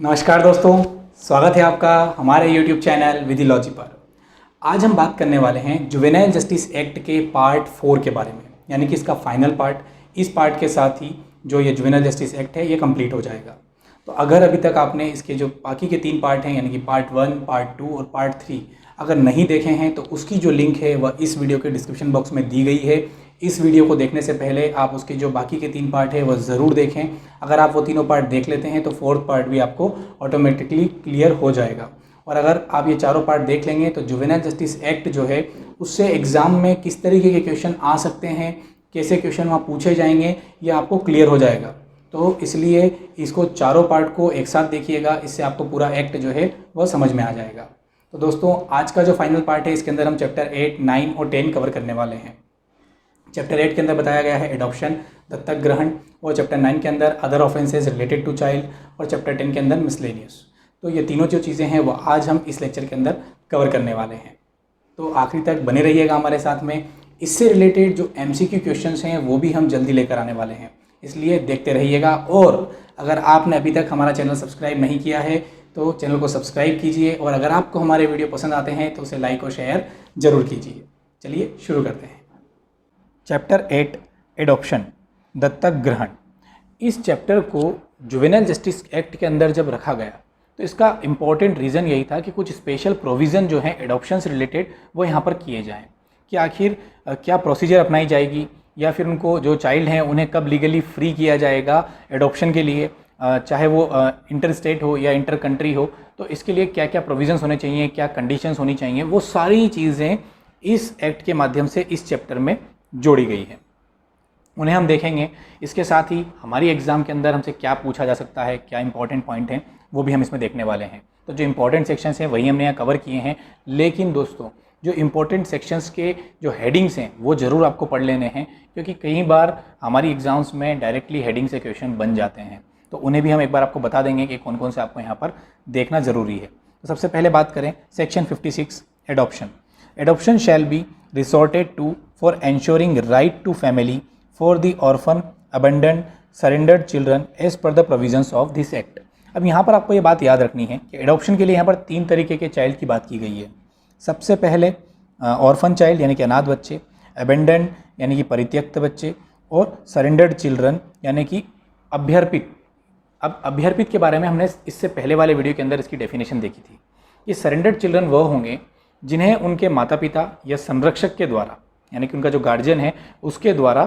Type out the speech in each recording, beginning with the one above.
नमस्कार दोस्तों, स्वागत है आपका हमारे YouTube चैनल विधिलॉजी पर। आज हम बात करने वाले हैं जुवेनाइल जस्टिस एक्ट के पार्ट 4 के बारे में, यानी कि इसका फाइनल पार्ट। इस पार्ट के साथ ही जो ये जुवेनाइल जस्टिस एक्ट है ये कंप्लीट हो जाएगा। तो अगर अभी तक आपने इसके जो बाकी के 3 पार्ट हैं, यानी कि पार्ट 1, पार्ट 2 और पार्ट 3 अगर नहीं देखे हैं तो उसकी जो लिंक है वह इस वीडियो के डिस्क्रिप्शन बॉक्स में दी गई है। इस वीडियो को देखने से पहले आप उसके जो बाकी के 3 पार्ट है वह ज़रूर देखें। अगर आप वो तीनों पार्ट देख लेते हैं तो 4th पार्ट भी आपको ऑटोमेटिकली क्लियर हो जाएगा। और अगर आप ये चारों पार्ट देख लेंगे तो जुवेनाइल जस्टिस एक्ट जो है उससे एग्ज़ाम में किस तरीके के क्वेश्चन आ सकते हैं, कैसे क्वेश्चन वहाँ पूछे जाएंगे, ये आपको क्लियर हो जाएगा। तो इसलिए इसको चारों पार्ट को एक साथ देखिएगा, इससे आपको पूरा एक्ट जो है वह समझ में आ जाएगा। तो दोस्तों, आज का जो फाइनल पार्ट है इसके अंदर हम चैप्टर 8, 9 और 10 कवर करने वाले हैं। चैप्टर 8 के अंदर बताया गया है एडॉप्शन, दत्तक ग्रहण, और चैप्टर 9 के अंदर other offences related to child, और चैप्टर 10 के अंदर मिसलेनियस। तो ये तीनों जो चीज़ें हैं वो आज हम इस लेक्चर के अंदर कवर करने वाले हैं। तो आखिरी तक बने रहिएगा हमारे साथ में। इससे रिलेटेड जो MCQ क्वेश्चंस हैं वो भी हम जल्दी लेकर आने वाले हैं, इसलिए देखते रहिएगा। और अगर आपने अभी तक हमारा चैनल सब्सक्राइब नहीं किया है तो चैनल को सब्सक्राइब कीजिए, और अगर आपको हमारे वीडियो पसंद आते हैं तो उसे लाइक और शेयर ज़रूर कीजिए। चलिए शुरू करते हैं। चैप्टर 8 एडॉप्शन, दत्तक ग्रहण। इस चैप्टर को जुवेनाइल जस्टिस एक्ट के अंदर जब रखा गया तो इसका इम्पॉर्टेंट रीज़न यही था कि कुछ स्पेशल प्रोविज़न जो हैं एडॉप्शन से रिलेटेड वो यहाँ पर किए जाएँ, कि आखिर क्या प्रोसीजर अपनाई जाएगी, या फिर उनको जो चाइल्ड हैं उन्हें कब लीगली फ्री किया जाएगा एडॉप्शन के लिए, चाहे वो इंटर स्टेट हो या इंटर कंट्री हो। तो इसके लिए क्या क्या प्रोविज़न्स होने चाहिए, क्या कंडीशंस होनी चाहिए, वो सारी चीज़ें इस एक्ट के माध्यम से इस चैप्टर में जोड़ी गई है, उन्हें हम देखेंगे। इसके साथ ही हमारी एग्ज़ाम के अंदर हमसे क्या पूछा जा सकता है, क्या इंपॉर्टेंट पॉइंट हैं, वो भी हम इसमें देखने वाले हैं। तो जो इंपॉर्टेंट सेक्शंस हैं वही हमने यहाँ कवर किए हैं, लेकिन दोस्तों जो इंपॉर्टेंट सेक्शंस के जो हेडिंग्स हैं वो ज़रूर आपको पढ़ लेने हैं, क्योंकि कई बार हमारी एग्ज़ाम्स में डायरेक्टली हेडिंग से क्वेश्चन बन जाते हैं। तो उन्हें भी हम एक बार आपको बता देंगे कि कौन कौन से आपको यहाँ पर देखना ज़रूरी है। तो सबसे पहले बात करें section 56 adoption. Adoption shall be resorted to for ensuring right to family for the orphan, abandoned, surrendered children as per the provisions of this act। अब यहाँ पर आपको ये बात याद रखनी है कि एडॉप्शन के लिए यहाँ पर 3 तरीके के चाइल्ड की बात की गई है। सबसे पहले ऑर्फन चाइल्ड यानी कि अनाथ बच्चे, अबेंडेंड यानी कि परित्यक्त बच्चे, और सरेंडर्ड चिल्ड्रन यानी कि अभ्यर्पित। अब अभ्यर्पित के बारे में हमने इससे पहले वाले वीडियो के अंदर इसकी डेफिनेशन देखी थी। ये सरेंडर्ड चिल्ड्रन वह होंगे जिन्हें उनके माता पिता या संरक्षक के द्वारा, यानी कि उनका जो गार्जियन है उसके द्वारा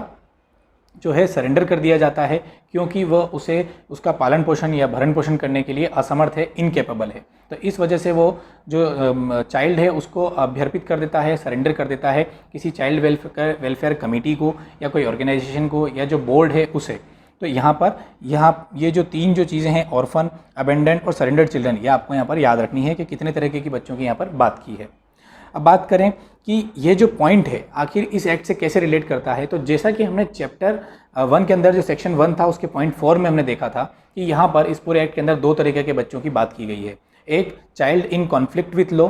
जो है सरेंडर कर दिया जाता है, क्योंकि वह उसे उसका पालन पोषण या भरण पोषण करने के लिए असमर्थ है, इनकेपेबल है। तो इस वजह से वो जो चाइल्ड है उसको अभ्यर्पित कर देता है, सरेंडर कर देता है किसी चाइल्ड वेलफेयर कमेटी को या कोई ऑर्गेनाइजेशन को, या जो बोर्ड है उसे। तो यहाँ ये जो 3 जो चीज़ें हैं, ऑर्फन, अबेंडेंट और सरेंडर्ड चिल्ड्रन, ये आपको यहाँ पर याद रखनी है कि कितने तरीके की बच्चों की यहाँ पर बात की है। अब बात करें कि ये जो पॉइंट है आखिर इस एक्ट से कैसे रिलेट करता है। तो जैसा कि हमने चैप्टर 1 के अंदर जो सेक्शन 1 था उसके पॉइंट 4 में हमने देखा था कि यहाँ पर इस पूरे एक्ट के अंदर 2 तरीके के बच्चों की बात की गई है। एक child in conflict with law,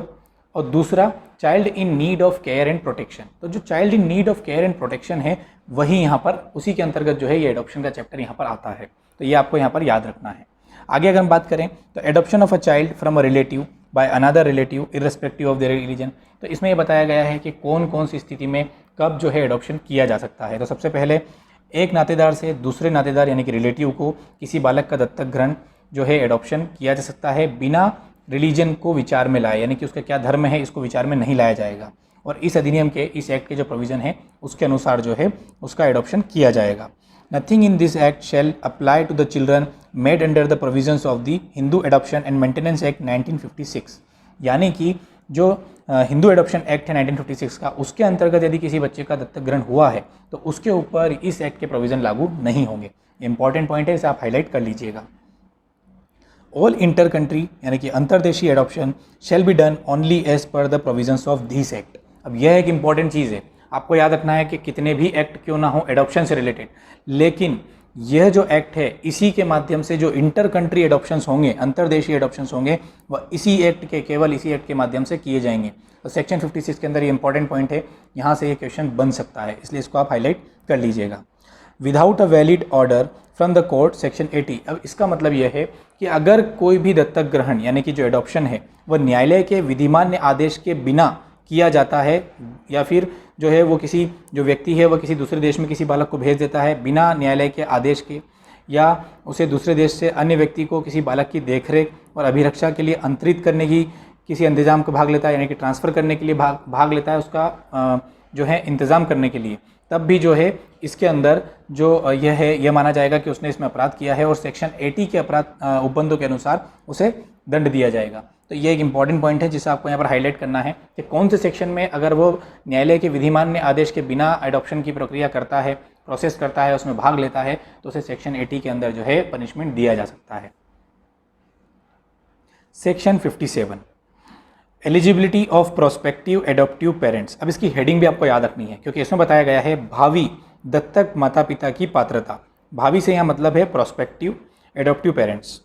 और दूसरा child in need of care and protection. तो जो child in need of care and protection है वही यहाँ पर उसी के अंतर्गत जो है ये एडॉप्शन का चैप्टर यहाँ पर आता है। तो ये आपको यहाँ पर याद रखना है। आगे अगर हम बात करें तो adoption of a child from a relative by another relative irrespective of their religion. तो इसमें ये बताया गया है कि कौन कौन सी स्थिति में कब जो है एडॉप्शन किया जा सकता है। तो सबसे पहले एक नातेदार से दूसरे नातेदार यानी कि रिलेटिव को किसी बालक का दत्तक ग्रहण जो है एडॉप्शन किया जा सकता है बिना रिलीजन को विचार में लाए, यानी कि उसका क्या धर्म है इसको विचार में नहीं लाया जाएगा। और इस अधिनियम के, इस एक्ट के जो प्रोविज़न है उसके अनुसार जो है उसका एडॉप्शन किया जाएगा। Nothing in this act shall apply to the children made under the provisions of the Hindu adoption and maintenance act 1956। यानी कि जो हिंदू एडॉप्शन एक्ट है 1956 का, उसके अंतर्गत यदि किसी बच्चे का दत्तक ग्रहण हुआ है तो उसके ऊपर इस एक्ट के प्रोविज़न लागू नहीं होंगे। इंपॉर्टेंट पॉइंट है, इसे आप हाईलाइट कर लीजिएगा। ऑल इंटर कंट्री यानी कि अंतर्देशीय adoption shall be done only as per the provisions of this act. अब यह एक इंपॉर्टेंट चीज़ है, आपको याद रखना है कि कितने भी एक्ट क्यों ना हो एडॉप्शन से रिलेटेड, लेकिन यह जो एक्ट है इसी के माध्यम से जो इंटर कंट्री एडॉप्शंस होंगे, अंतर्देशीय एडॉप्शंस होंगे, वह इसी एक्ट के, केवल इसी एक्ट के माध्यम से किए जाएंगे। तो सेक्शन 56 के अंदर ये इंपॉर्टेंट पॉइंट है, यहाँ से ये क्वेश्चन बन सकता है, इसलिए इसको आप हाईलाइट कर लीजिएगा। Without a valid order from the court section 80। अब इसका मतलब यह है कि अगर कोई भी दत्तक ग्रहण यानी कि जो एडॉप्शन है वह न्यायालय के विधिमान्य आदेश के बिना किया जाता है, या फिर जो है वो किसी जो व्यक्ति है वह किसी दूसरे देश में किसी बालक को भेज देता है बिना न्यायालय के आदेश के, या उसे दूसरे देश से अन्य व्यक्ति को किसी बालक की देखरेख और अभिरक्षा के लिए अंतरित करने की किसी इंतजाम को भाग लेता है, यानी कि ट्रांसफ़र करने के लिए भाग लेता है, उसका जो है इंतज़ाम करने के लिए, तब भी जो है इसके अंदर जो यह माना जाएगा कि उसने इसमें अपराध किया है और सेक्शन 80 के अपराध उपबंधों के अनुसार उसे दंड दिया जाएगा। तो ये एक इंपॉर्टेंट पॉइंट है जिसे आपको यहाँ पर हाईलाइट करना है कि कौन से सेक्शन में अगर वो न्यायालय के विधिमान्य आदेश के बिना एडॉप्शन की प्रक्रिया करता है, प्रोसेस करता है, उसमें भाग लेता है, तो उसे सेक्शन 80 के अंदर जो है पनिशमेंट दिया जा सकता है। Section 57 eligibility of prospective adaptive parents. अब इसकी हेडिंग भी आपको याद रखनी है क्योंकि इसमें बताया गया है भावी दत्तक माता पिता की पात्रता। भावी से यहाँ मतलब है प्रोस्पेक्टिव एडॉप्टिव पेरेंट्स।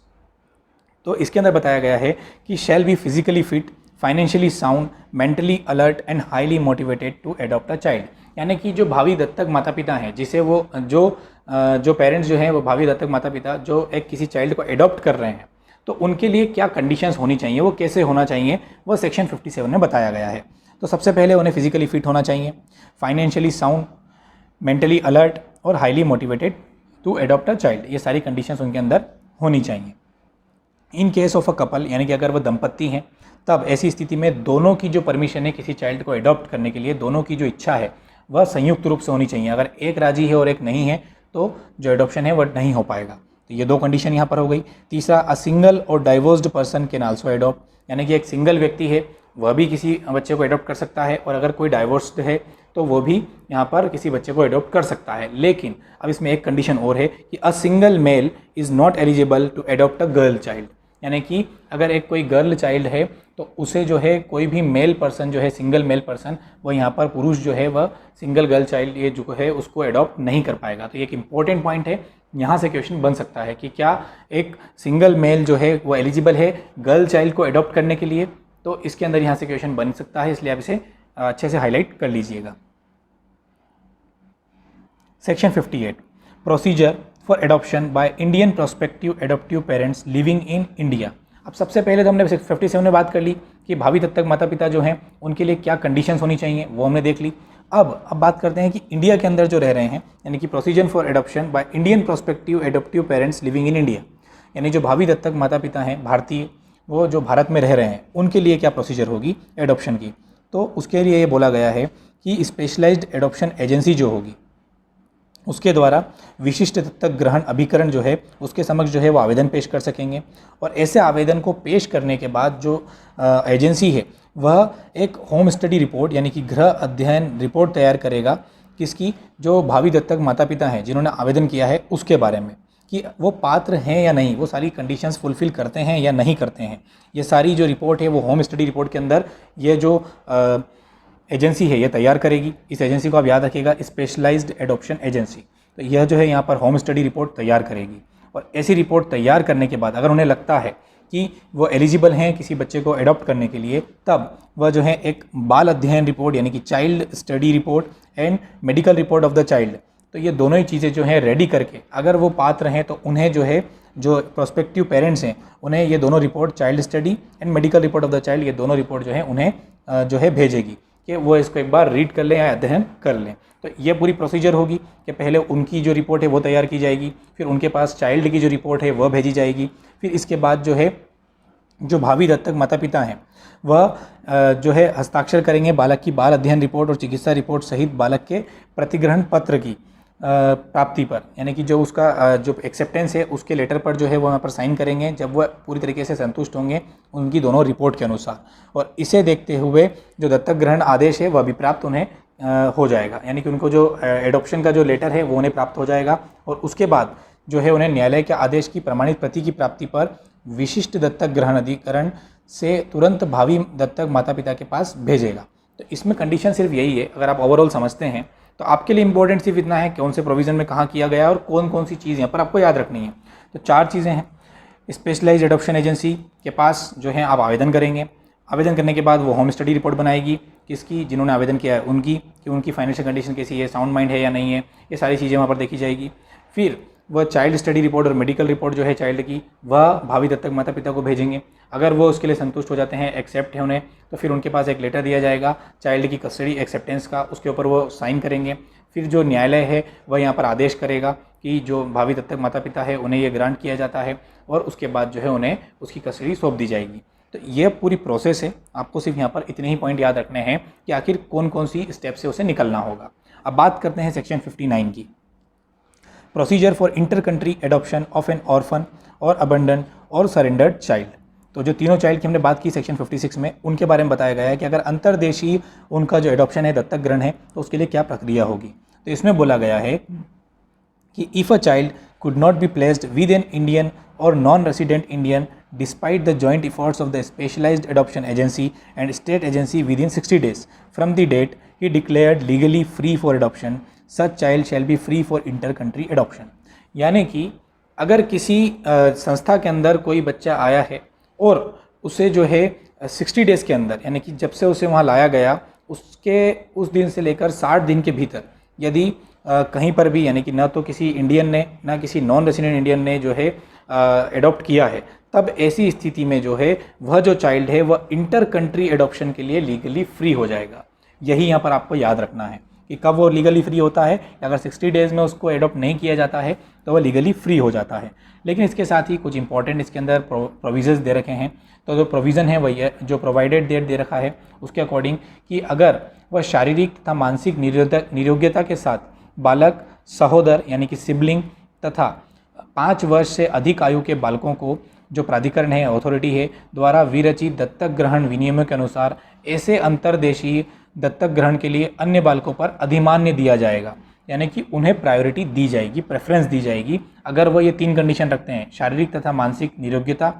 तो इसके अंदर बताया गया है कि shall be physically fit, financially sound, mentally alert and highly motivated to adopt a child. यानी कि जो भावी दत्तक माता पिता हैं, जिसे वो जो पेरेंट्स जो हैं वो भावी दत्तक माता पिता जो एक किसी चाइल्ड को एडॉप्ट कर रहे हैं, तो उनके लिए क्या कंडीशंस होनी चाहिए, वो कैसे होना चाहिए, वो सेक्शन 57 में बताया गया है। तो सबसे पहले उन्हें फिजिकली फिट होना चाहिए, फाइनेंशियली साउंड, मेंटली अलर्ट और highly motivated to adopt a child. ये सारी कंडीशंस उनके अंदर होनी चाहिए। In case of a couple, यानी कि अगर वो दंपत्ति हैं, तब ऐसी स्थिति में दोनों की जो परमिशन है किसी चाइल्ड को एडॉप्ट करने के लिए, दोनों की जो इच्छा है वह संयुक्त रूप से होनी चाहिए। अगर एक राजी है और एक नहीं है तो जो एडॉप्शन है वह नहीं हो पाएगा। तो ये दो कंडीशन यहाँ पर हो गई। तीसरा, अ सिंगल और divorced person can also adopt, यानी कि एक सिंगल व्यक्ति है वह भी किसी बच्चे को एडॉप्ट कर सकता है, और अगर कोई डाइवोर्स्ड है तो वो भी यहाँ पर किसी बच्चे को एडॉप्ट कर सकता है। लेकिन अब इसमें एक कंडीशन और है कि a single male is not eligible to adopt a girl child, यानी कि अगर एक कोई गर्ल चाइल्ड है तो उसे जो है कोई भी मेल पर्सन जो है, सिंगल मेल पर्सन, वो यहाँ पर पुरुष जो है वह सिंगल गर्ल चाइल्ड ये जो है उसको एडॉप्ट नहीं कर पाएगा। तो ये एक इंपॉर्टेंट पॉइंट है, यहाँ से क्वेश्चन बन सकता है कि क्या एक सिंगल मेल जो है वो एलिजिबल है गर्ल चाइल्ड को एडॉप्ट करने के लिए। तो इसके अंदर यहाँ से क्वेश्चन बन सकता है, इसलिए आप इसे अच्छे से हाईलाइट कर लीजिएगा। Section 58 procedure for adoption by Indian prospective adaptive parents living in India. अब सबसे पहले तो हमने 57 में बात कर ली कि भावी दत्तक माता पिता जो हैं उनके लिए क्या कंडीशंस होनी चाहिए, वो हमने देख ली। अब बात करते हैं कि इंडिया के अंदर जो रह रहे हैं, यानी कि procedure for adoption by Indian prospective adaptive parents living in India, यानी जो भावी दत्तक माता पिता हैं भारतीय, वो जो भारत में रह रहे हैं, उनके लिए क्या प्रोसीजर होगी एडॉप्शन की। तो उसके लिए ये बोला गया है कि स्पेशलाइज्ड एडॉप्शन एजेंसी जो होगी उसके द्वारा विशिष्ट दत्तक ग्रहण अभिकरण जो है उसके समक्ष जो है वो आवेदन पेश कर सकेंगे, और ऐसे आवेदन को पेश करने के बाद जो एजेंसी है वह एक होम स्टडी रिपोर्ट यानी कि गृह अध्ययन रिपोर्ट तैयार करेगा, किसकी, जो भावी दत्तक माता पिता हैं जिन्होंने आवेदन किया है उसके बारे में, कि वो पात्र हैं या नहीं, वो सारी कंडीशंस फुलफ़िल करते हैं या नहीं करते हैं। ये सारी जो रिपोर्ट है वो होम स्टडी रिपोर्ट के अंदर ये जो एजेंसी है ये तैयार करेगी। इस एजेंसी को आप याद रखिएगा, स्पेशलाइज्ड एडॉप्शन एजेंसी। तो यह जो है यहाँ पर होम स्टडी रिपोर्ट तैयार करेगी, और ऐसी रिपोर्ट तैयार करने के बाद अगर उन्हें लगता है कि वो एलिजिबल हैं किसी बच्चे को एडॉप्ट करने के लिए, तब वह जो है एक बाल अध्ययन रिपोर्ट यानी कि child study report and medical report of the child, तो ये दोनों ही चीज़ें जो हैं रेडी करके, अगर वो पात्र हैं तो उन्हें जो है जो प्रोस्पेक्टिव पेरेंट्स हैं उन्हें ये दोनों report, child study and medical report of the child, ये दोनों रिपोर्ट जो है उन्हें जो है भेजेगी कि वो इसको एक बार रीड कर लें या अध्ययन कर लें। तो ये पूरी प्रोसीजर होगी कि पहले उनकी जो रिपोर्ट है वो तैयार की जाएगी, फिर उनके पास चाइल्ड की जो रिपोर्ट है वह भेजी जाएगी, फिर इसके बाद जो है जो भावी दत्तक माता पिता हैं वह जो है हस्ताक्षर करेंगे बालक की बाल अध्ययन रिपोर्ट और चिकित्सा रिपोर्ट सहित बालक के प्रतिग्रहण पत्र की प्राप्ति पर, यानी कि जो उसका जो एक्सेप्टेंस है उसके लेटर पर जो है वो वहाँ पर साइन करेंगे जब वह पूरी तरीके से संतुष्ट होंगे उनकी दोनों रिपोर्ट के अनुसार, और इसे देखते हुए जो दत्तक ग्रहण आदेश है वह भी प्राप्त उन्हें हो जाएगा, यानी कि उनको जो एडॉप्शन का जो लेटर है वो उन्हें प्राप्त हो जाएगा, और उसके बाद जो है उन्हें न्यायालय के आदेश की प्रमाणित प्रति की प्राप्ति पर विशिष्ट दत्तक ग्रहण अधिकरण से तुरंत भावी दत्तक माता पिता के पास भेजेगा। तो इसमें कंडीशन सिर्फ यही है, अगर आप ओवरऑल समझते हैं तो आपके लिए इंपॉर्टेंट सिर्फ इतना है कौन से प्रोविज़न में कहाँ किया गया है और कौन कौन सी चीज़ यहाँ पर आपको याद रखनी है। तो 4 चीज़ें हैं। स्पेशलाइज्ड एडॉप्शन एजेंसी के पास जो है आप आवेदन करेंगे, आवेदन करने के बाद वो होम स्टडी रिपोर्ट बनाएगी, किसकी, जिन्होंने आवेदन किया है उनकी, कि उनकी फाइनेंशियल कंडीशन कैसी है, साउंड माइंड है या नहीं है, ये सारी चीज़ें वहाँ पर देखी जाएगी। फिर वह चाइल्ड स्टडी रिपोर्ट और मेडिकल रिपोर्ट जो है चाइल्ड की, वह भावी दत्तक माता पिता को भेजेंगे। अगर वो उसके लिए संतुष्ट हो जाते हैं, एक्सेप्ट है उन्हें, तो फिर उनके पास एक लेटर दिया जाएगा चाइल्ड की कस्टडी एक्सेप्टेंस का, उसके ऊपर वो साइन करेंगे। फिर जो न्यायालय है वह यहाँ पर आदेश करेगा कि जो भावी दत्तक माता पिता है उन्हें ये ग्रांट किया जाता है और उसके बाद जो है उन्हें उसकी कस्टडी सौंप दी जाएगी। तो ये पूरी प्रोसेस है। आपको सिर्फ यहाँ पर इतने ही पॉइंट याद रखने हैं कि आखिर कौन कौन सी स्टेप से उसे निकलना होगा। अब बात करते हैं सेक्शन 59 की, procedure for inter country adoption of N orphan और अबंडन और सरेंडर्ड चाइल्ड। तो जो तीनों चाइल्ड की हमने बात की सेक्शन 56 में, उनके बारे में बताया गया है कि अगर अंतर्देशीय उनका जो एडॉप्शन है, दत्तक ग्रहण है, तो उसके लिए क्या प्रक्रिया होगी। तो इसमें बोला गया है कि if a child could not be placed with an Indian or non-resident Indian despite the joint efforts of the specialized adoption agency and state agency within 60 days from the date he declared legally free for adoption, such child shall be free for inter-country adoption। यानी कि अगर किसी संस्था के अंदर कोई बच्चा आया है और उसे जो है 60 डेज़ के अंदर, यानी कि जब से उसे वहाँ लाया गया उसके उस दिन से लेकर 60 दिन के भीतर यदि कहीं पर भी, यानी कि ना तो किसी इंडियन ने ना किसी नॉन रेसिडेंट इंडियन ने जो है एडॉप्ट किया है, तब ऐसी स्थिति में जो है वह जो चाइल्ड है वह इंटर कंट्री एडॉप्शन के लिए लीगली फ्री हो जाएगा। यही यहाँ पर आपको याद रखना है कि कब वो लीगली फ्री होता है। अगर 60 डेज़ में उसको एडॉप्ट नहीं किया जाता है तो वह लीगली फ्री हो जाता है। लेकिन इसके साथ ही कुछ इंपॉर्टेंट इसके अंदर प्रोविजंस दे रखे हैं। तो जो प्रोविज़न है वही है जो प्रोवाइडेड डेट दे रखा है उसके अकॉर्डिंग कि अगर वह शारीरिक तथा मानसिक निरोग्यता के साथ बालक, सहोदर यानी कि सिबलिंग तथा 5 वर्ष से अधिक आयु के बालकों को जो प्राधिकरण है, अथॉरिटी है, द्वारा विरचित दत्तक ग्रहण विनियमों के अनुसार ऐसे अंतर्देशीय दत्तक ग्रहण के लिए अन्य बालकों पर अधिमान्य दिया जाएगा, यानी कि उन्हें प्रायोरिटी दी जाएगी, प्रेफरेंस दी जाएगी अगर वह ये 3 कंडीशन रखते हैं, शारीरिक तथा मानसिक निरोग्यता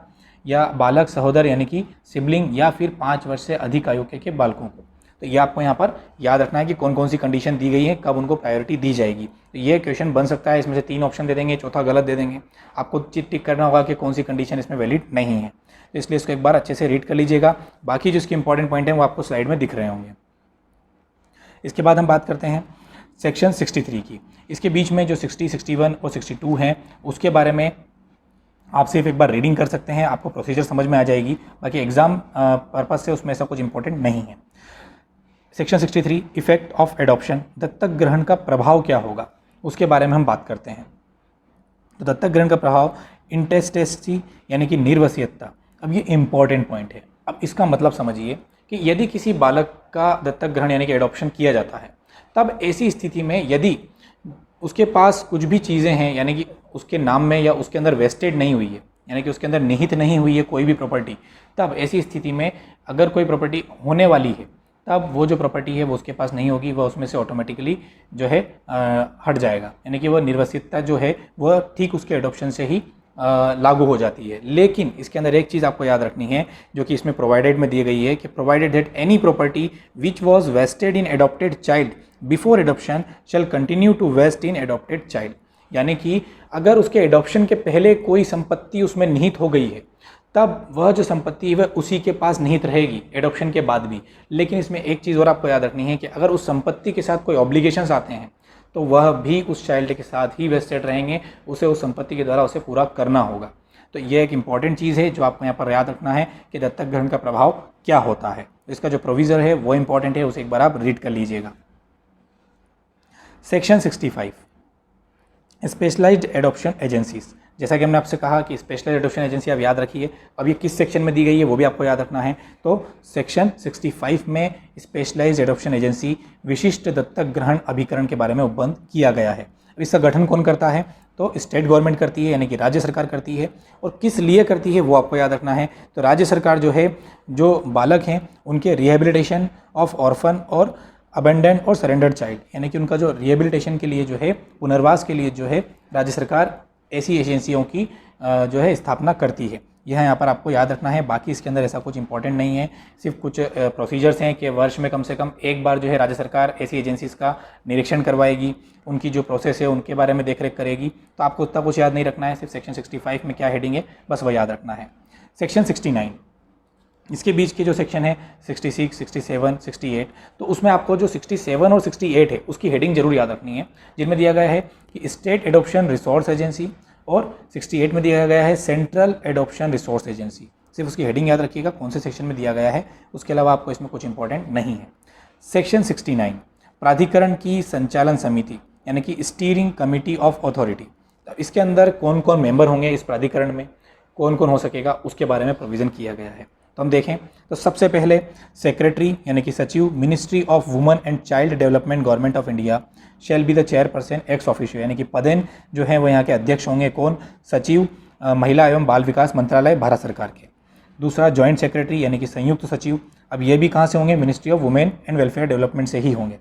या बालक, सहोदर यानी कि सिबलिंग या फिर 5 वर्ष से अधिक आयु के बालकों को। तो ये आपको यहाँ पर याद रखना है कि कौन कौन सी कंडीशन दी गई है, कब उनको प्रायोरिटी दी जाएगी। तो ये क्वेश्चन बन सकता है, इसमें से 3 ऑप्शन दे देंगे, चौथा गलत दे देंगे। आपको टिक करना होगा कि कौन सी कंडीशन इसमें वैलिड नहीं है। तो इसलिए इसको एक बार अच्छे से रीड कर लीजिएगा। बाकी जो इसके इंपॉर्टेंट पॉइंट हैं वो आपको स्लाइड में दिख रहे होंगे। इसके बाद हम बात करते हैं सेक्शन 63 की। इसके बीच में जो 60, 61 और 62 हैं उसके बारे में आप सिर्फ एक बार रीडिंग कर सकते हैं, आपको प्रोसीजर समझ में आ जाएगी। बाकी एग्जाम पर्पज़ से उसमें ऐसा कुछ इंपॉर्टेंट नहीं है। सेक्शन 63 इफेक्ट ऑफ एडॉप्शन, दत्तक ग्रहण का प्रभाव क्या होगा उसके बारे में हम बात करते हैं। तो दत्तक ग्रहण का प्रभाव इंटेस्टेसी यानी कि निर्वसीयता। अब ये इंपॉर्टेंट पॉइंट है। अब इसका मतलब समझिए कि यदि किसी बालक का दत्तक ग्रहण यानी कि एडॉप्शन किया जाता है, तब ऐसी स्थिति में यदि उसके पास कुछ भी चीज़ें हैं, यानी कि उसके नाम में या उसके अंदर वेस्टेड नहीं हुई है, यानी कि उसके अंदर निहित नहीं हुई है कोई भी प्रॉपर्टी, तब ऐसी स्थिति में अगर कोई प्रॉपर्टी होने वाली है तब वो जो प्रॉपर्टी है वो उसके पास नहीं होगी, वह उसमें से ऑटोमेटिकली जो है हट जाएगा, यानी कि वह निर्वसितता जो है वह ठीक उसके एडॉप्शन से ही लागू हो जाती है। लेकिन इसके अंदर एक चीज़ आपको याद रखनी है जो कि इसमें प्रोवाइडेड में दी गई है कि provided that any property which was vested in adopted child before adoption shall continue to vest in adopted child. यानी कि अगर उसके एडॉप्शन के पहले कोई संपत्ति उसमें निहित हो गई है तब वह जो संपत्ति है वह उसी के पास निहित रहेगी एडॉप्शन के बाद भी। लेकिन इसमें एक चीज़ और आपको याद रखनी है कि अगर उस संपत्ति के साथ कोई ऑब्लिगेशंस आते हैं तो वह भी उस चाइल्ड के साथ ही वेस्टेड रहेंगे, उसे उस संपत्ति के द्वारा उसे पूरा करना होगा। तो यह एक इंपॉर्टेंट चीज़ है जो आपको यहाँ पर याद रखना है कि दत्तक ग्रहण का प्रभाव क्या होता है। इसका जो प्रोविज़न है वो इंपॉर्टेंट है, उसे एक बार आप रीड कर लीजिएगा। Section 65 specialised adoption agencies. जैसा कि हमने आपसे कहा कि स्पेशलाइज्ड एडॉप्शन एजेंसी आप याद रखिए। अब ये किस सेक्शन में दी गई है वो भी आपको याद रखना है। तो सेक्शन 65 में स्पेशलाइज्ड एडॉप्शन एजेंसी विशिष्ट दत्तक ग्रहण अभिकरण के बारे में उपबंध किया गया है। अब इसका गठन कौन करता है? तो स्टेट गवर्नमेंट करती है, यानी कि राज्य सरकार करती है। और किस लिए करती है वो आपको याद रखना है। तो राज्य सरकार जो है, जो बालक हैं उनके रिहेबिलिटेशन ऑफ ऑर्फन और अबेंडेंट और सरेंडर्ड चाइल्ड, यानी कि उनका जो रिहेबिलिटेशन के लिए जो है, पुनर्वास के लिए जो है, राज्य सरकार ऐसी एजेंसियों की जो है स्थापना करती है। यह यहाँ पर आपको याद रखना है। बाकी इसके अंदर ऐसा कुछ इंपॉर्टेंट नहीं है, सिर्फ कुछ प्रोसीजर्स हैं कि वर्ष में कम से कम एक बार जो है राज्य सरकार ऐसी एजेंसीज़ का निरीक्षण करवाएगी, उनकी जो प्रोसेस है उनके बारे में देखरेख करेगी। तो आपको उतना कुछ याद नहीं रखना है, सिर्फ सेक्शन 65 में क्या हेडिंग है बस वह याद रखना है। सेक्शन 69 इसके बीच के जो सेक्शन है 66, 67, 68, तो उसमें आपको जो 67 और 68 है उसकी हेडिंग जरूर याद रखनी है, जिनमें दिया गया है कि स्टेट एडॉप्शन रिसोर्स एजेंसी, और 68 में दिया गया है सेंट्रल एडॉप्शन रिसोर्स एजेंसी। सिर्फ उसकी हेडिंग याद रखिएगा कौन से सेक्शन में दिया गया है, उसके अलावा आपको इसमें कुछ इंपॉर्टेंट नहीं है। सेक्शन 69 प्राधिकरण की संचालन समिति यानी कि स्टीयरिंग कमिटी ऑफ अथॉरिटी। इसके अंदर कौन कौन मेंबर होंगे, इस प्राधिकरण में कौन कौन हो सकेगा, उसके बारे में प्रोविज़न किया गया है। तो हम देखें तो सबसे पहले सेक्रेटरी यानी कि सचिव ministry of women and child development government of India shall be the chairperson ex officio, यानी कि पदेन जो है वो यहाँ के अध्यक्ष होंगे कौन, सचिव महिला एवं बाल विकास मंत्रालय भारत सरकार के। दूसरा जॉइंट सेक्रेटरी यानी कि संयुक्त सचिव, अब ये भी कहाँ से होंगे, ministry of women and welfare development से ही होंगे,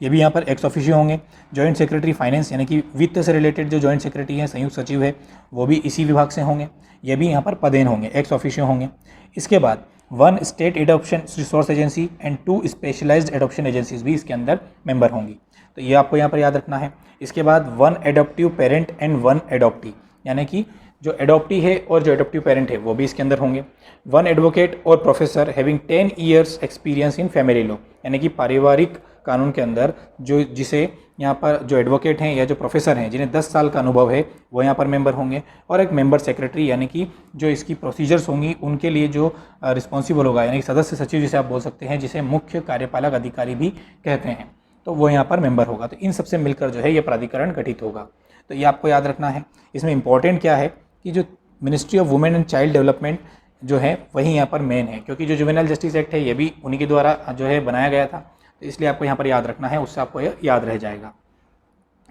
ये भी यहाँ पर एक्स ऑफिशियो होंगे। जॉइंट सेक्रेटरी फाइनेंस यानी कि वित्त से रिलेटेड जो जॉइंट सेक्रेटरी हैं, संयुक्त सचिव है, वो भी इसी विभाग से होंगे, ये भी यहाँ पर पदेन होंगे, एक्स ऑफिशियो होंगे। इसके बाद 1 state adoption resource agency and 2 specialised adoption agencies भी इसके अंदर मेंबर होंगी, तो ये आपको यहाँ पर याद रखना है। इसके बाद 1 एडॉप्टिव पेरेंट एंड 1 एडॉप्टी, यानी कि जो एडॉप्टी है और जो एडॉप्टिव पेरेंट है वो भी इसके अंदर होंगे। 1 एडवोकेट और professor having 10 years experience in family law, यानी कि पारिवारिक कानून के अंदर जिसे यहाँ पर जो एडवोकेट हैं या जो प्रोफेसर हैं जिन्हें 10 साल का अनुभव है वो यहाँ पर मेंबर होंगे। और एक मेंबर सेक्रेटरी यानी कि जो इसकी प्रोसीजर्स होंगी उनके लिए जो रिस्पॉन्सिबल होगा, यानी कि सदस्य सचिव जिसे आप बोल सकते हैं, जिसे मुख्य कार्यपालक अधिकारी भी कहते हैं, तो वो यहाँ पर मेंबर होगा। तो इन सबसे मिलकर जो है ये प्राधिकरण गठित होगा, तो ये आपको याद रखना है। इसमें इंपॉर्टेंट क्या है कि जो ministry of women and child development जो है वही यहाँ पर मेन है, क्योंकि जो जुवेनाइल जस्टिस एक्ट है ये भी उन्हीं के द्वारा जो है बनाया गया था, तो इसलिए आपको यहाँ पर याद रखना है, उससे आपको यह याद रह जाएगा।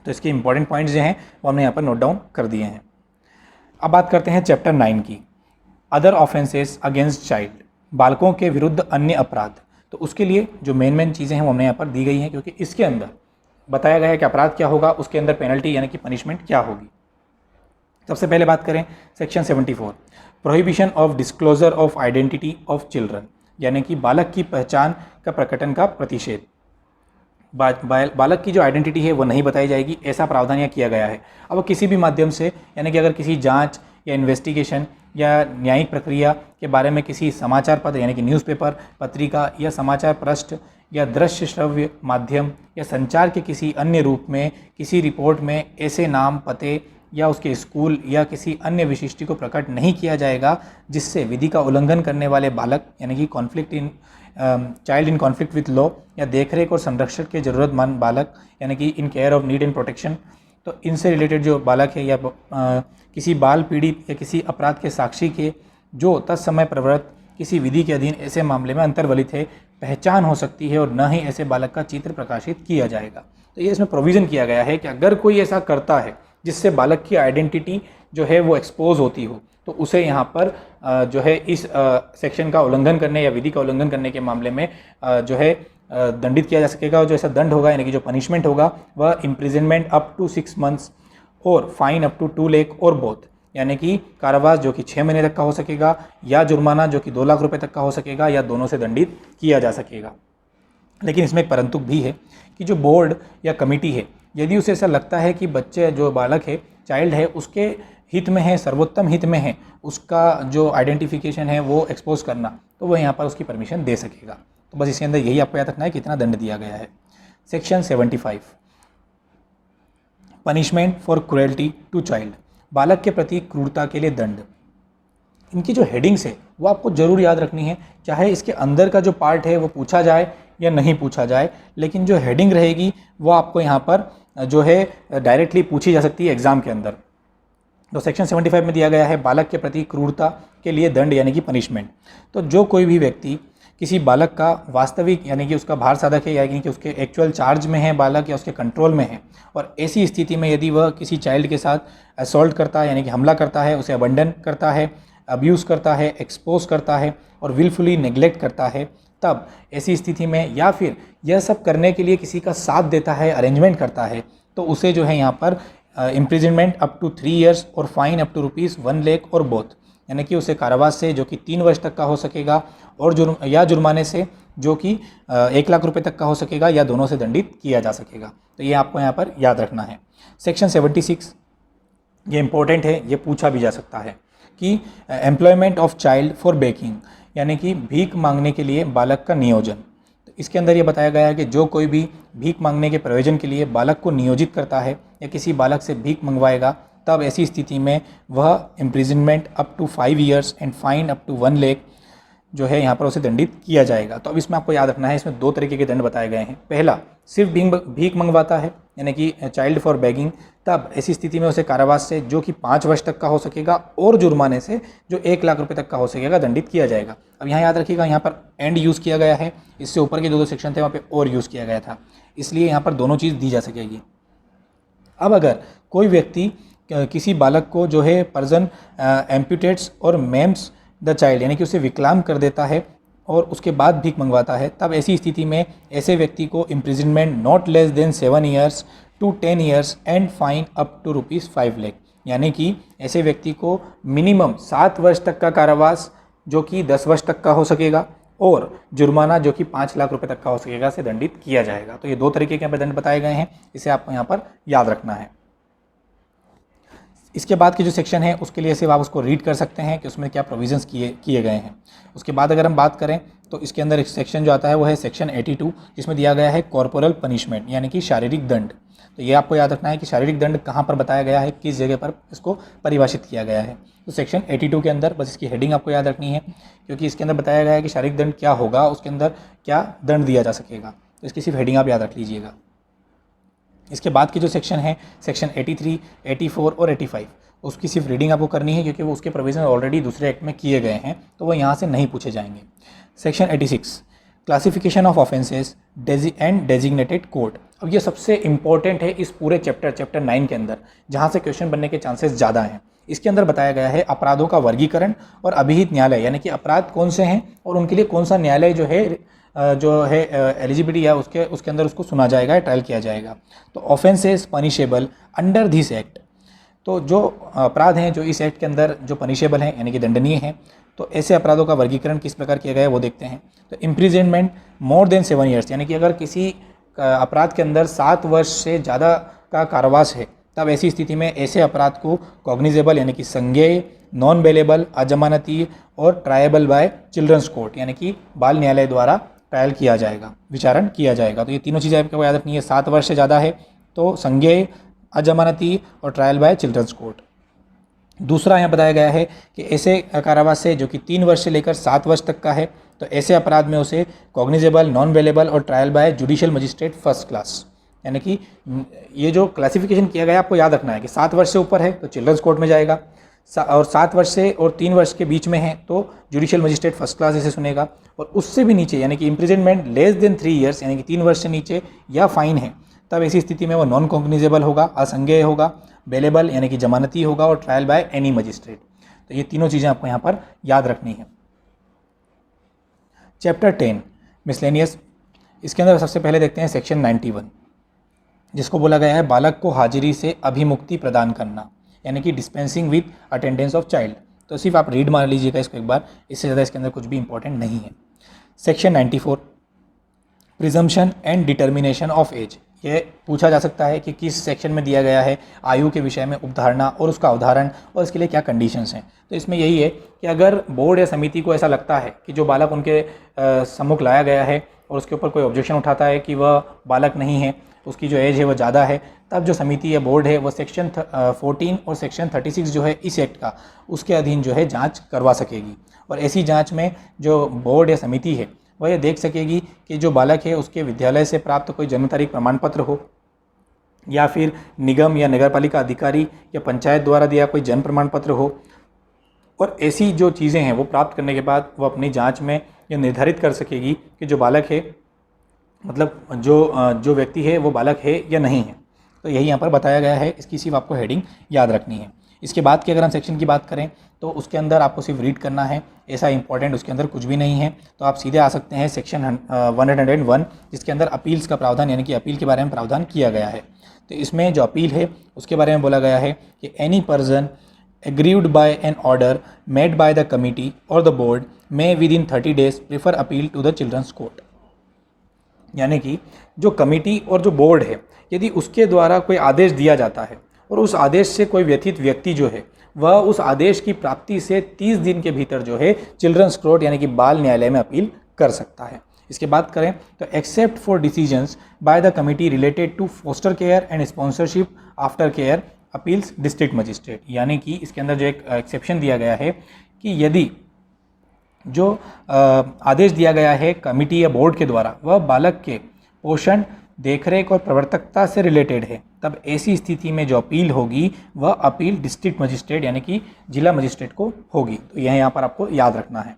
तो इसके इंपॉर्टेंट पॉइंट्स जो हैं वो हमने यहाँ पर नोट डाउन कर दिए हैं। अब बात करते हैं चैप्टर 9 की, अदर ऑफेंसेस अगेंस्ट चाइल्ड, बालकों के विरुद्ध अन्य अपराध। तो उसके लिए जो मेन चीज़ें हैं वो हमने यहाँ पर दी गई हैं, क्योंकि इसके अंदर बताया गया है कि अपराध क्या होगा, उसके अंदर पेनल्टी यानी कि पनिशमेंट क्या होगी। सबसे पहले बात करें section 74 prohibition of disclosure of identity of children, यानी कि बालक की पहचान का प्रकटन का प्रतिषेध। बालक की जो आइडेंटिटी है वो नहीं बताई जाएगी, ऐसा प्रावधान यहाँ किया गया है। अब किसी भी माध्यम से, यानी कि अगर किसी जांच या इन्वेस्टिगेशन या न्यायिक प्रक्रिया के बारे में किसी समाचार पत्र यानी कि न्यूज़पेपर, पत्रिका या समाचार पृष्ठ या दृश्य श्रव्य माध्यम या संचार के किसी अन्य रूप में किसी रिपोर्ट में ऐसे नाम, पते या उसके स्कूल या किसी अन्य विशिष्टि को प्रकट नहीं किया जाएगा जिससे विधि का उल्लंघन करने वाले बालक यानी कि conflict in child in conflict with law या देखरेख और संरक्षण के ज़रूरतमंद बालक यानी कि in care of need and protection, तो इनसे रिलेटेड जो बालक है या किसी बाल पीड़ित या किसी अपराध के साक्षी के जो तत्समय प्रवृत्त किसी विधि के अधीन ऐसे मामले में अंतर्वलित है पहचान हो सकती है और न ही ऐसे बालक का चित्र प्रकाशित किया जाएगा। तो ये इसमें प्रोविज़न किया गया है कि अगर कोई ऐसा करता है जिससे बालक की आइडेंटिटी जो है वो एक्सपोज होती हो, तो उसे यहाँ पर जो है इस सेक्शन का उल्लंघन करने या विधि का उल्लंघन करने के मामले में जो है दंडित किया जा सकेगा। और जो ऐसा दंड होगा यानी कि जो पनिशमेंट होगा वह इम्प्रिजनमेंट अप टू 6 मंथ्स और फाइन अप टू 2 लाख और बोथ, यानी कि कारावास जो कि 6 महीने तक का हो सकेगा या जुर्माना जो कि 2 लाख रुपए तक का हो सकेगा या दोनों से दंडित किया जा सकेगा। लेकिन इसमें एक परंतु भी है कि जो बोर्ड या कमेटी है यदि उसे ऐसा लगता है कि बच्चे जो बालक है, चाइल्ड है, उसके हित में है, सर्वोत्तम हित में है, उसका जो आइडेंटिफिकेशन है वो एक्सपोज करना, तो वह यहाँ पर उसकी परमिशन दे सकेगा। तो बस इसके अंदर यही आपको याद रखना है कितना दंड दिया गया है। Section 75 punishment for cruelty to child, बालक के प्रति क्रूरता के लिए दंड। इनकी जो हेडिंग्स है वो आपको ज़रूर याद रखनी है, चाहे इसके अंदर का जो पार्ट है वो पूछा जाए या नहीं पूछा जाए, लेकिन जो हेडिंग रहेगी वो आपको यहाँ पर जो है डायरेक्टली पूछी जा सकती है एग्ज़ाम के अंदर। तो सेक्शन 75 में दिया गया है बालक के प्रति क्रूरता के लिए दंड यानी कि पनिशमेंट। तो जो कोई भी व्यक्ति किसी बालक का वास्तविक यानी कि उसका भार साधक है यानी कि उसके एक्चुअल चार्ज में है बालक या उसके कंट्रोल में है, और ऐसी स्थिति में यदि वह किसी चाइल्ड के साथ असॉल्ट करता है यानी कि हमला करता है, उसे अबंडन करता है, अब्यूज़ करता है, एक्सपोज करता है और विलफुली नेग्लेक्ट करता है, तब ऐसी स्थिति में या फिर यह सब करने के लिए किसी का साथ देता है, अरेंजमेंट करता है, तो उसे जो है यहाँ पर इम्प्रिजनमेंट अप टू 3 ईयर्स और फाइन अप टू ₹1 लाख और बोथ, यानी कि उसे कारावास से जो कि 3 वर्ष तक का हो सकेगा और जुर्माने से जो कि 1 लाख रुपए तक का हो सकेगा या दोनों से दंडित किया जा सकेगा। तो ये आपको यहाँ पर याद रखना है। सेक्शन 76 ये इंपॉर्टेंट है, ये पूछा भी जा सकता है कि employment of child for baking, यानी कि भीख मांगने के लिए बालक का नियोजन। तो इसके अंदर ये बताया गया है कि जो कोई भी भीख मांगने के प्रयोजन के लिए बालक को नियोजित करता है या किसी बालक से भीख मंगवाएगा, तब ऐसी स्थिति में वह imprisonment up to 5 years and fine up to 1 lakh जो है यहाँ पर उसे दंडित किया जाएगा। तो अब इसमें आपको याद रखना है, इसमें 2 तरीके के दंड बताए गए हैं। पहला, सिर्फ भीख मंगवाता है यानी कि चाइल्ड फॉर बेगिंग, तब ऐसी स्थिति में उसे कारावास से जो कि 5 वर्ष तक का हो सकेगा और जुर्माने से जो 1 लाख रुपए तक का हो सकेगा दंडित किया जाएगा। अब यहाँ याद रखिएगा, यहाँ पर एंड यूज़ किया गया है, इससे ऊपर के जो सेक्शन थे वहाँ पर और यूज़ किया गया था, इसलिए यहाँ पर दोनों चीज़ दी जा सकेगी। अब अगर कोई व्यक्ति किसी बालक को जो है पर्सन एम्प्यूटेट्स और मेम्स द चाइल्ड यानी कि उसे विकलांग कर देता है और उसके बाद भीख मंगवाता है, तब ऐसी स्थिति में ऐसे व्यक्ति को imprisonment not less than 7 years to 10 years and fine up to ₹5 lakh, यानी कि ऐसे व्यक्ति को मिनिमम 7 वर्ष तक का कारावास जो कि 10 वर्ष तक का हो सकेगा और जुर्माना जो कि 5 लाख रुपए तक का हो सकेगा से दंडित किया जाएगा। तो ये 2 तरीके के यहाँ पर दंड बताए गए हैं, इसे आपको यहाँ पर याद रखना है। इसके बाद के जो सेक्शन है उसके लिए सिर्फ आप उसको रीड कर सकते हैं कि उसमें क्या प्रोविजंस किए गए हैं। उसके बाद अगर हम बात करें तो इसके अंदर एक सेक्शन जो आता है वो है सेक्शन 82, जिसमें दिया गया है कॉर्पोरल पनिशमेंट यानी कि शारीरिक दंड। तो ये आपको याद रखना है कि शारीरिक दंड कहाँ पर बताया गया है, किस जगह पर इसको परिभाषित किया गया है। तो सेक्शन 82 के अंदर बस इसकी हेडिंग आपको याद रखनी है, क्योंकि इसके अंदर बताया गया है कि शारीरिक दंड क्या होगा, उसके अंदर क्या दंड दिया जा सकेगा। तो इसकी सिर्फ हेडिंग आप याद रख लीजिएगा। इसके बाद के जो सेक्शन है सेक्शन 83, 84 और 85, उसकी सिर्फ रीडिंग आपको करनी है, क्योंकि वो उसके प्रोविजन ऑलरेडी दूसरे एक्ट में किए गए हैं, तो वो यहाँ से नहीं पूछे जाएंगे। Section 86, classification of offences and designated court. अब ये सबसे इंपॉर्टेंट है इस पूरे चैप्टर 9 के अंदर, जहाँ से क्वेश्चन बनने के चांसेस ज़्यादा हैं। इसके अंदर बताया गया है अपराधों का वर्गीकरण और अभिहित न्यायालय, यानी कि अपराध कौन से हैं और उनके लिए कौन सा न्यायालय जो है एलिजिबिलिटी है उसके अंदर उसको सुना जाएगा, ट्रायल किया जाएगा। तो offences punishable under this act, तो जो अपराध हैं जो इस एक्ट के अंदर जो पनिशेबल हैं यानी कि दंडनीय हैं, तो ऐसे अपराधों का वर्गीकरण किस प्रकार किया गया है वो देखते हैं। तो इम्प्रिजनमेंट मोर देन 7 ईयर्स, यानी कि अगर किसी अपराध के अंदर 7 वर्ष से ज़्यादा का कारावास है, तब ऐसी स्थिति में ऐसे अपराध को कॉग्निजेबल यानी कि संज्ञेय, नॉन बेलेबल, अजमानती और ट्रायबल बाय चिल्ड्रंस कोर्ट यानी कि बाल न्यायालय द्वारा ट्रायल किया जाएगा, विचारण किया जाएगा। तो ये तीनों चीज़ें आपको याद रखनी है। 7 वर्ष से ज़्यादा है तो संज्ञेय, अजमानती और ट्रायल बाय चिल्ड्रंस कोर्ट। दूसरा यहाँ बताया गया है कि ऐसे कारावास से जो कि 3 वर्ष से लेकर 7 वर्ष तक का है, तो ऐसे अपराध में उसे कॉग्निजेबल, नॉन बेलेबल और trial by judicial magistrate first class, यानी कि ये जो क्लासिफिकेशन किया गया आपको याद रखना है कि 7 वर्ष से ऊपर है तो चिल्ड्रंस कोर्ट में जाएगा, और 7 वर्ष से और 3 वर्ष के बीच में है तो जुडिशियल मजिस्ट्रेट फर्स्ट क्लास इसे सुनेगा, और उससे भी नीचे यानी कि इम्प्रिजनमेंट लेस देन 3 ईयर्स यानी कि 3 वर्ष से नीचे या फाइन है, तब ऐसी स्थिति में वो नॉन कॉग्निजेबल होगा, असंज्ञेय होगा, बेलेबल यानी कि जमानती होगा और ट्रायल बाय एनी मजिस्ट्रेट। तो ये तीनों चीज़ें आपको यहाँ पर याद रखनी है। चैप्टर 10 मिसलेनियस, इसके अंदर सबसे पहले देखते हैं सेक्शन 91, जिसको बोला गया है बालक को हाजिरी से अभिमुक्ति प्रदान करना, यानी कि dispensing with attendance of child. तो सिर्फ आप रीड मार लीजिएगा इसको एक बार, इससे ज़्यादा इसके अंदर कुछ भी इंपॉर्टेंट नहीं है। Section 94 presumption and determination of age, ये पूछा जा सकता है कि किस सेक्शन में दिया गया है आयु के विषय में उपधारणा और उसका अवधारण और इसके लिए क्या कंडीशंस हैं। तो इसमें यही है कि अगर बोर्ड या समिति को ऐसा लगता है कि जो बालक उनके सम्मुख लाया गया है और उसके ऊपर कोई ऑब्जेक्शन उठाता है कि वह बालक नहीं है, उसकी जो एज है वह ज़्यादा है, तब जो समिति या बोर्ड है वो सेक्शन 14 और सेक्शन 36 जो है इस एक्ट का, उसके अधीन जो है जांच करवा सकेगी। और ऐसी जांच में जो बोर्ड या समिति है वह ये देख सकेगी कि जो बालक है उसके विद्यालय से प्राप्त कोई जन्म तारीख प्रमाण पत्र हो, या फिर निगम या नगरपालिका अधिकारी या पंचायत द्वारा दिया कोई जन्म प्रमाण पत्र हो, और ऐसी जो चीज़ें हैं वो प्राप्त करने के बाद वो अपनी जांच में ये निर्धारित कर सकेगी कि जो बालक है, मतलब जो व्यक्ति है वो बालक है या नहीं है। तो यही यहाँ पर बताया गया है, इसकी सिर्फ आपको हेडिंग याद रखनी है। इसके बाद की अगर हम सेक्शन की बात करें तो उसके अंदर आपको सिर्फ रीड करना है, ऐसा इंपॉर्टेंट उसके अंदर कुछ भी नहीं है। तो आप सीधे आ सकते हैं सेक्शन 101, जिसके अंदर अपील्स का प्रावधान यानी कि अपील के बारे में प्रावधान किया गया है। तो इसमें जो अपील है उसके बारे में बोला गया है कि any person aggrieved by an order made by the committee और the board may within 30 days prefer appeal to the children's court, यानी कि जो कमिटी और जो बोर्ड है यदि उसके द्वारा कोई आदेश दिया जाता है और उस आदेश से कोई व्यथित व्यक्ति जो है वह उस आदेश की प्राप्ति से 30 दिन के भीतर जो है चिल्ड्रंस कोर्ट यानी कि बाल न्यायालय में अपील कर सकता है। इसके बात करें तो except for decisions by the committee related to foster care and sponsorship after care appeals district magistrate, यानी कि इसके अंदर जो एक एक्सेप्शन दिया गया है कि यदि जो आदेश दिया गया है कमिटी या बोर्ड के द्वारा वह बालक के पोषण, देखरेख और प्रवर्तकता से रिलेटेड है, तब ऐसी स्थिति में जो अपील होगी वह अपील डिस्ट्रिक्ट मजिस्ट्रेट यानी कि जिला मजिस्ट्रेट को होगी। तो यह यहाँ पर आपको याद रखना है।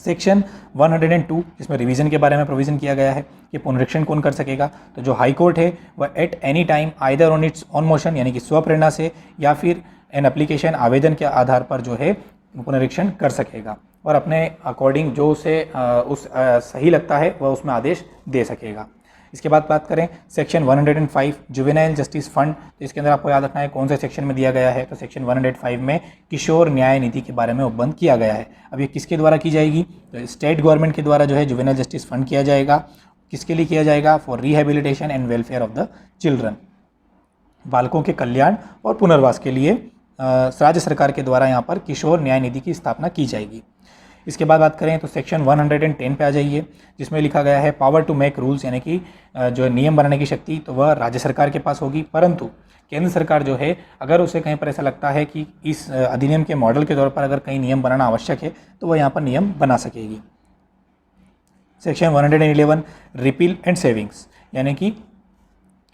सेक्शन 102 जिसमें रिवीजन के बारे में प्रोविज़न किया गया है कि पुनरीक्षण कौन कर सकेगा, तो जो हाई कोर्ट है वह at any time either on it's on motion यानी कि स्वप्रेरणा से या फिर एन एप्लीकेशन आवेदन के आधार पर जो है पुनरीक्षण कर सकेगा और अपने अकॉर्डिंग जो उसे सही लगता है वह उसमें आदेश दे सकेगा। इसके बाद बात करें सेक्शन 105 जुवेनाइल जस्टिस फंड, तो इसके अंदर आपको याद रखना है कौन से सेक्शन में दिया गया है, तो सेक्शन 105 में किशोर न्याय निधि के बारे में उपबंध किया गया है। अब ये किसके द्वारा की जाएगी, तो स्टेट गवर्नमेंट के द्वारा जो है जुवेनाइल जस्टिस फंड किया जाएगा। किसके लिए किया जाएगा, for rehabilitation and welfare of the children, बालकों के कल्याण और पुनर्वास के लिए राज्य सरकार के द्वारा यहाँ पर किशोर न्याय निधि की स्थापना की जाएगी। इसके बाद बात करें तो सेक्शन 110 पे आ जाइए जिसमें लिखा गया है पावर टू मेक रूल्स, यानी कि जो नियम बनाने की शक्ति तो वह राज्य सरकार के पास होगी, परंतु केंद्र सरकार जो है अगर उसे कहीं पर ऐसा लगता है कि इस अधिनियम के मॉडल के तौर पर अगर कहीं नियम बनाना आवश्यक है तो वह यहाँ पर नियम बना सकेगी। सेक्शन 111 रिपील एंड सेविंग्स, यानी कि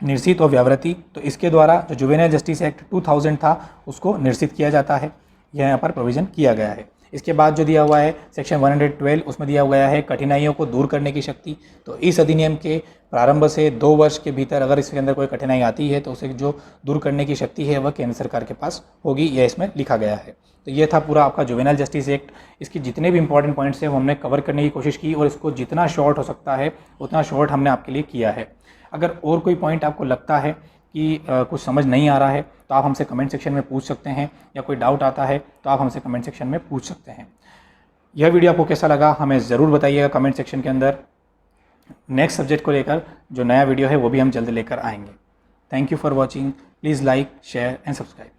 निरसित और व्यावृत्ति, तो इसके द्वारा जो जुवेनाइल जस्टिस एक्ट 2000 था उसको निरसित किया जाता है, यह यहाँ पर प्रोविज़न किया गया है। इसके बाद जो दिया हुआ है सेक्शन 112 उसमें दिया गया है कठिनाइयों को दूर करने की शक्ति, तो इस अधिनियम के प्रारंभ से 2 वर्ष के भीतर अगर इसके अंदर कोई कठिनाई आती है तो उसे जो दूर करने की शक्ति है वह केंद्र सरकार के पास होगी, यह इसमें लिखा गया है। तो ये था पूरा आपका जुवेनाइल जस्टिस एक्ट। इसकी जितने भी इंपॉर्टेंट पॉइंट्स हैं वो हमने कवर करने की कोशिश की और इसको जितना शॉर्ट हो सकता है उतना शॉर्ट हमने आपके लिए किया है। अगर और कोई पॉइंट आपको लगता है कि कुछ समझ नहीं आ रहा है तो आप हमसे कमेंट सेक्शन में पूछ सकते हैं, या कोई डाउट आता है तो आप हमसे कमेंट सेक्शन में पूछ सकते हैं। यह वीडियो आपको कैसा लगा हमें ज़रूर बताइएगा कमेंट सेक्शन के अंदर। नेक्स्ट सब्जेक्ट को लेकर जो नया वीडियो है वो भी हम जल्द लेकर आएंगे। Thank you for watching, please like, share and subscribe.